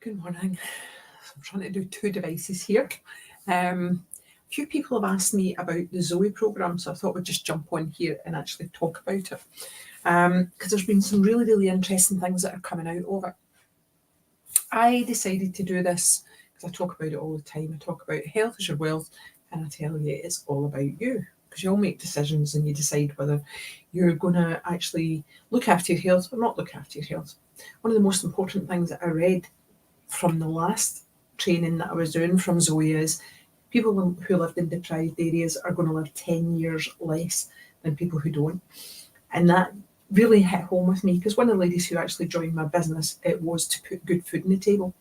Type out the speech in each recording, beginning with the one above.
Good morning. I'm trying to do two devices here. A few people have asked me about the Zoe programme, so I thought we'd just jump on here and actually talk about it. Because there's been some really, really interesting things that are coming out of it. I decided to do this because I talk about it all the time. I talk about health is your wealth, and I tell you it's all about you. Because you all make decisions and you decide whether you're going to actually look after your health or not look after your health. One of the most important things that I read from the last training that I was doing from Zoe is people who lived in deprived areas are going to live 10 years less than people who don't. And that really hit home with me because one of the ladies who actually joined my business, it was to put good food on the table.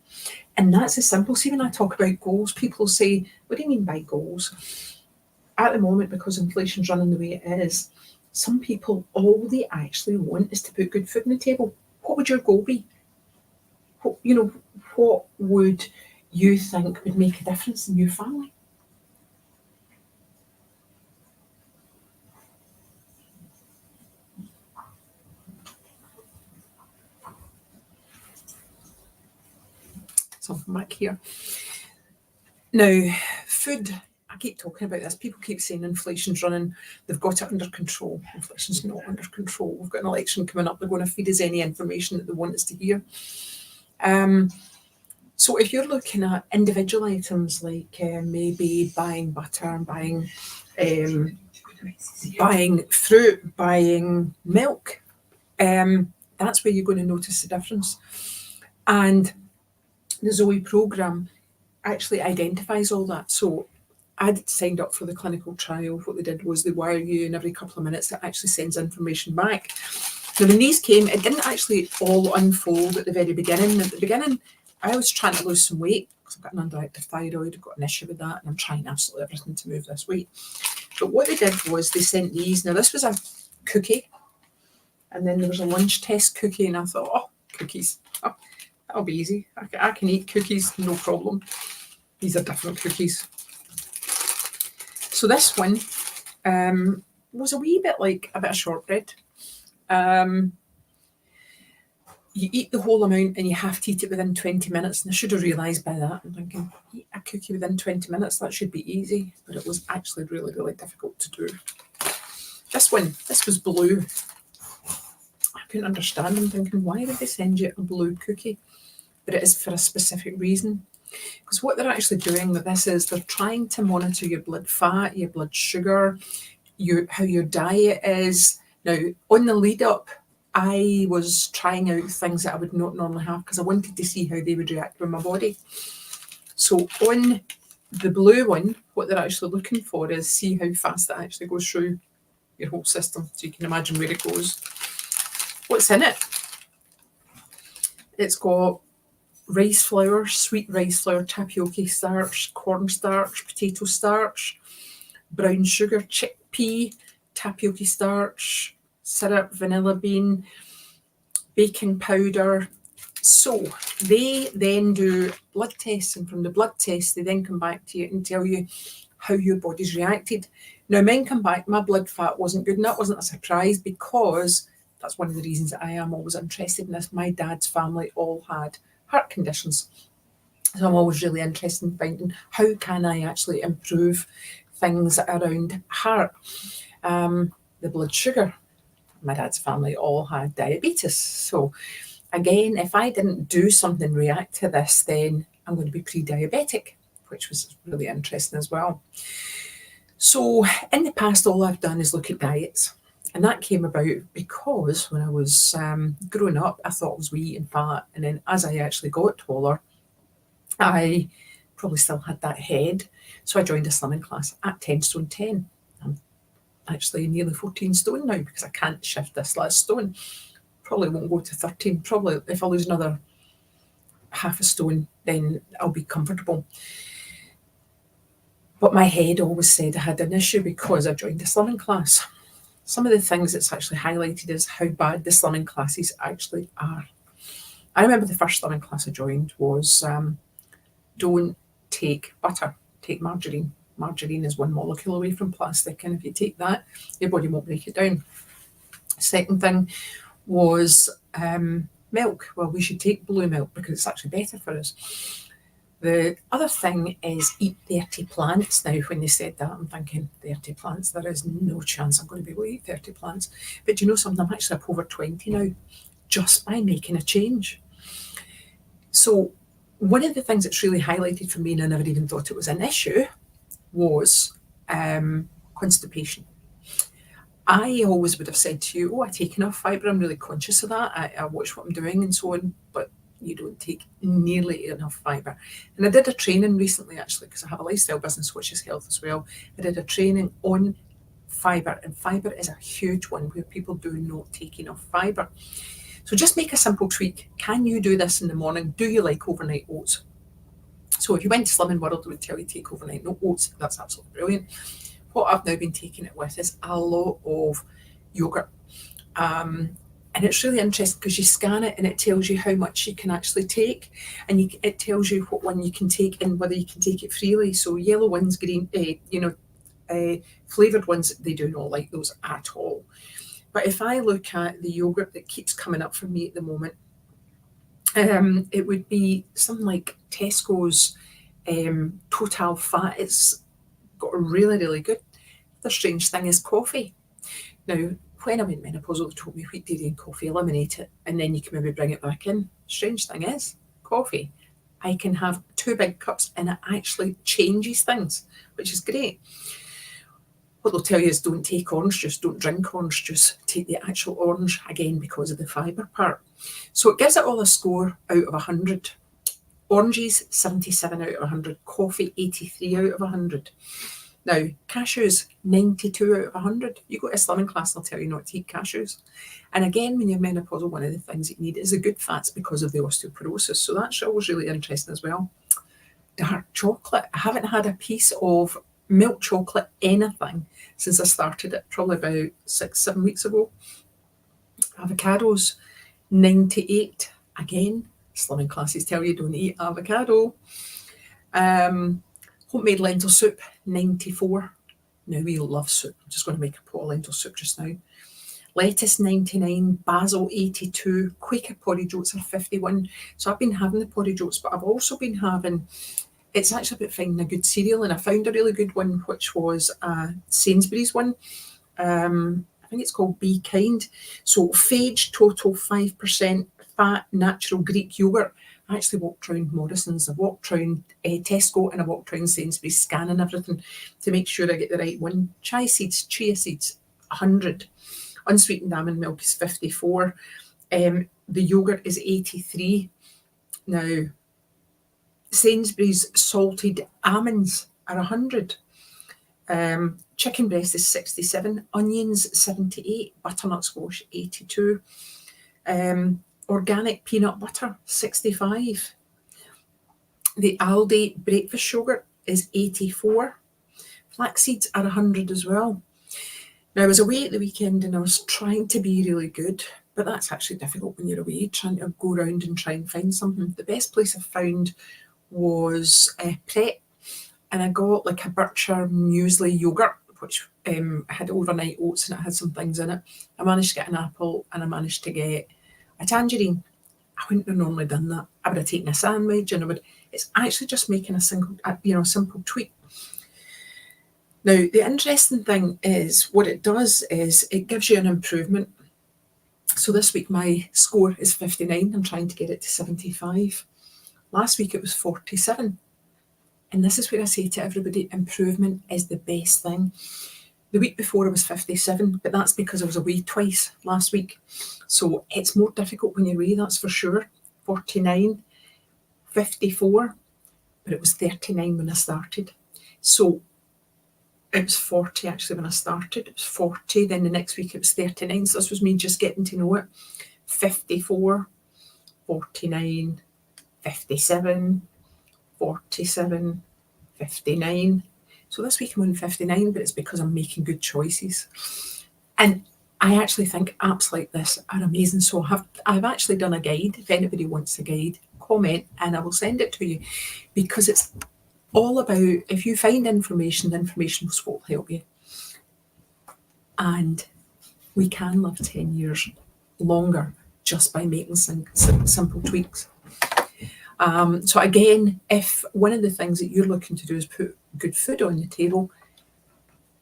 And that's as simple. See, when I talk about goals, people say, what do you mean by goals? At the moment, because inflation's running the way it is, some people, all they actually want is to put good food on the table. What would your goal be? What would you think would make a difference in your family? So I'm back here. Now, food, I keep talking about this. People keep saying inflation's running. They've got it under control. Inflation's not under control. We've got an election coming up. They're going to feed us any information that they want us to hear. So if you're looking at individual items like maybe buying butter, buying fruit, buying milk, that's where you're going to notice the difference. And the Zoe programme actually identifies all that. So I'd signed up for the clinical trial. What they did was they wire you, and every couple of minutes it actually sends information back. Now when these came, it didn't actually all unfold at the very beginning. At the beginning, I was trying to lose some weight because I've got an underactive thyroid, I've got an issue with that, and I'm trying absolutely everything to move this weight. But what they did was they sent these. Now this was a cookie, and then there was a lunch test cookie, and I thought, oh, cookies, oh, that'll be easy. I can eat cookies, no problem. These are different cookies. So this one was a wee bit like a bit of shortbread. You eat the whole amount and you have to eat it within 20 minutes. And I should have realised by that. I'm thinking, eat a cookie within 20 minutes, that should be easy. But it was actually really, really difficult to do. This was blue. I couldn't understand. I'm thinking, why would they send you a blue cookie? But it is for a specific reason. Because what they're actually doing with this is they're trying to monitor your blood fat, your blood sugar, how your diet is. Now, on the lead up, I was trying out things that I would not normally have because I wanted to see how they would react with my body. So on the blue one, what they're actually looking for is see how fast it actually goes through your whole system. So you can imagine where it goes. What's in it? It's got rice flour, sweet rice flour, tapioca starch, cornstarch, potato starch, brown sugar, chickpea, tapioca starch, syrup, vanilla bean, baking powder. So they then do blood tests, and from the blood tests they then come back to you and tell you how your body's reacted. Now mine come back, my blood fat wasn't good, and that wasn't a surprise because that's one of the reasons that I am always interested in this. My dad's family all had heart conditions. So I'm always really interested in finding how can I actually improve things around heart. The blood sugar. My dad's family all had diabetes. So again, if I didn't do something react to this, then I'm going to be pre-diabetic, which was really interesting as well. So in the past, all I've done is look at diets. And that came about because when I was growing up, I thought I was wee and fat. And then as I actually got taller, I probably still had that head. So I joined a slimming class at 10 stone 10. I'm actually nearly 14 stone now because I can't shift this last stone. Probably won't go to 13. Probably if I lose another half a stone, then I'll be comfortable. But my head always said I had an issue because I joined a slimming class. Some of the things that's actually highlighted is how bad the slimming classes actually are. I remember the first slimming class I joined was don't take butter, take margarine. Margarine is 1 molecule away from plastic, and if you take that, your body won't break it down. Second thing was milk. Well, we should take blue milk because it's actually better for us. The other thing is eat 30 plants. Now, when they said that, I'm thinking 30 plants, there is no chance I'm going to be able to eat 30 plants. But do you know something? I'm actually up over 20 now, just by making a change. So one of the things that's really highlighted for me, and I never even thought it was an issue, was constipation. I always would have said to you, I take enough fibre, I'm really conscious of that, I watch what I'm doing and so on, but you don't take nearly enough fibre. And I did a training recently, actually, because I have a lifestyle business, which is health as well. I did a training on fibre, and fibre is a huge one where people do not take enough fibre. So just make a simple tweak. Can you do this in the morning? Do you like overnight oats? So if you went to Slimming World, they would tell you to take overnight oats. That's absolutely brilliant. What I've now been taking it with is a lot of yogurt. And it's really interesting because you scan it and it tells you how much you can actually take, and it tells you what one you can take and whether you can take it freely. So yellow ones, green, flavoured ones, they do not like those at all. But if I look at the yogurt that keeps coming up for me at the moment, it would be something like Tesco's Total Fat. It's got a really, really good. The strange thing is coffee. Now, when I'm in menopause, they told me wheat, dairy and coffee, eliminate it, and then you can maybe bring it back in. Strange thing is, coffee. I can have 2 big cups and it actually changes things, which is great. What they'll tell you is don't take orange juice, don't drink orange juice, take the actual orange, again, because of the fibre part. So it gives it all a score out of 100. Oranges, 77 out of 100. Coffee, 83 out of 100. Now, cashews, 92 out of 100. You go to a slimming class, they'll tell you not to eat cashews. And again, when you're menopausal, one of the things you need is the good fats because of the osteoporosis. So that's always really interesting as well. Dark chocolate. I haven't had a piece of milk chocolate anything since I started it, probably about 6-7 weeks ago. Avocados, 98. Again, slimming classes tell you don't eat avocado. Homemade lentil soup, 94. Now, we love soup. I'm just going to make a pot of lentil soup just now. Lettuce, 99. Basil, 82. Quaker porridge oats are 51. So I've been having the porridge oats, but I've also been having, it's actually about finding a good cereal, and I found a really good one, which was Sainsbury's one. I think it's called Be Kind. So Phage Total 5% fat natural Greek yogurt. I actually walked around Morrison's, I walked around Tesco, and I walked around Sainsbury's scanning everything to make sure I get the right one. Chia seeds, 100. Unsweetened almond milk is 54. The yogurt is 83. Now, Sainsbury's salted almonds are 100. Chicken breast is 67. Onions, 78. Butternut squash, 82. Organic peanut butter, 65. The Aldi breakfast yogurt is 84. Flax seeds are 100 as well. Now, I was away at the weekend and I was trying to be really good, but that's actually difficult when you're away, trying to go around and try and find something. The best place I found was Pret, and I got like a Bircher muesli yogurt, which had overnight oats and it had some things in it. I managed to get an apple and I managed to get a tangerine. I wouldn't have normally done that. I would have taken a sandwich, and it's actually just making a simple tweak. Now, the interesting thing is what it does is it gives you an improvement. So this week my score is 59. I'm trying to get it to 75. Last week it was 47. And this is where I say to everybody, improvement is the best thing. The week before I was 57, but that's because I was away twice last week. So it's more difficult when you're away, that's for sure. 49, 54, but it was 39 when I started. So it was 40 actually when I started. It was 40, then the next week it was 39. So this was me just getting to know it. 54, 49, 57, 47, 59. So this week I'm on 59, but it's because I'm making good choices. And I actually think apps like this are amazing. So I've actually done a guide. If anybody wants a guide, comment and I will send it to you, because it's all about, if you find information, the information will help you. And we can live 10 years longer just by making simple tweaks. So again, if one of the things that you're looking to do is put good food on the table,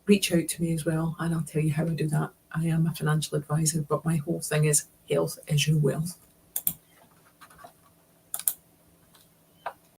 reach out to me as well, and I'll tell you how I do that. I am a financial advisor, but my whole thing is health is your wealth.